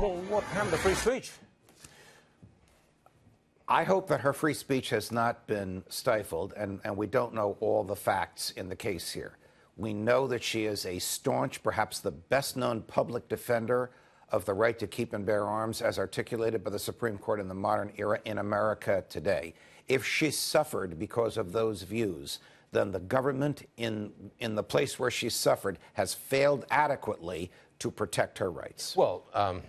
Well, what happened to free speech? I hope that her free speech has not been stifled, and we don't know all the facts in the case here. We know that she is a staunch, perhaps the best-known public defender of the right to keep and bear arms as articulated by the Supreme Court in the modern era in America today. If she suffered because of those views, then the government in the place where she suffered has failed adequately to protect her rights. Well,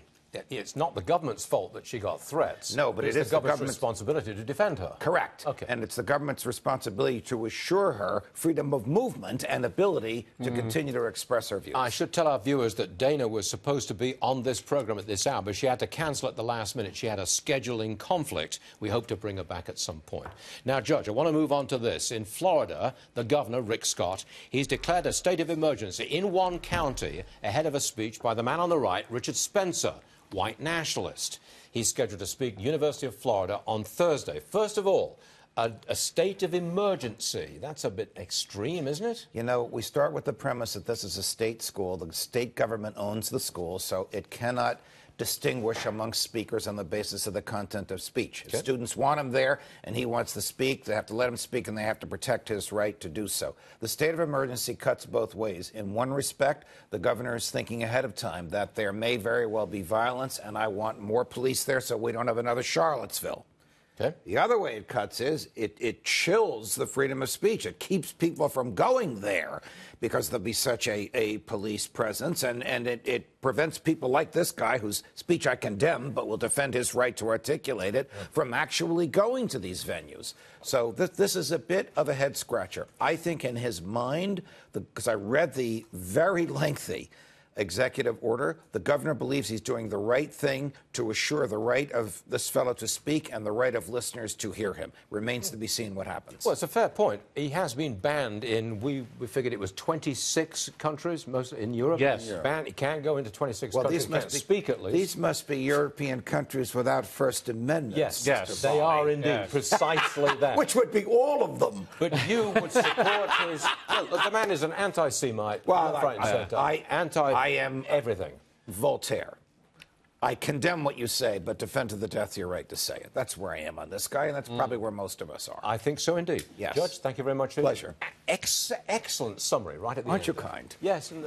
it's not the government's fault that she got threats. No, but it's the government's responsibility to defend her. Correct. Okay. And it's the government's responsibility to assure her freedom of movement and ability to continue to express her views. I should tell our viewers that Dana was supposed to be on this program at this hour, but she had to cancel at the last minute. She had a scheduling conflict. We hope to bring her back at some point. Now, Judge, I want to move on to this. In Florida, the governor, Rick Scott, he's declared a state of emergency in one county ahead of a speech by the man on the right, Richard Spencer, white nationalist. He's scheduled to speak University of Florida on Thursday. First of all, a state of emergency. That's a bit extreme, isn't it? You know, we start with the premise that this is a state school. The state government owns the school, so it cannot distinguish amongst speakers on the basis of the content of speech. If students want him there and he wants to speak, they have to let him speak and they have to protect his right to do so. The state of emergency cuts both ways. In one respect, the governor is thinking ahead of time that there may very well be violence and I want more police there so we don't have another Charlottesville. Okay. The other way it cuts is it chills the freedom of speech. It keeps people from going there because there'll be such a police presence, and it prevents people like this guy, whose speech I condemn but will defend his right to articulate it, from actually going to these venues. So this is a bit of a head-scratcher. I think in his mind, because I read the very lengthy executive order, the governor believes he's doing the right thing to assure the right of this fellow to speak and the right of listeners to hear him. Remains to be seen what happens. Well, it's a fair point. He has been banned in, we figured it was 26 countries, mostly in Europe. Yes. Banned. He can't go into 26 countries. These must speak at least. These must be European countries without First Amendment. Yes, yes. They are indeed precisely that. Which would be all of them. But you would support his... Look, the man is an anti-Semite. Well, I am everything. Voltaire. I condemn what you say, but defend to the death your right to say it. That's where I am on this guy, and that's probably where most of us are. I think so indeed. Yes. Judge, thank you very much. Pleasure. Excellent summary right at the end. Aren't you kind? Yes. And,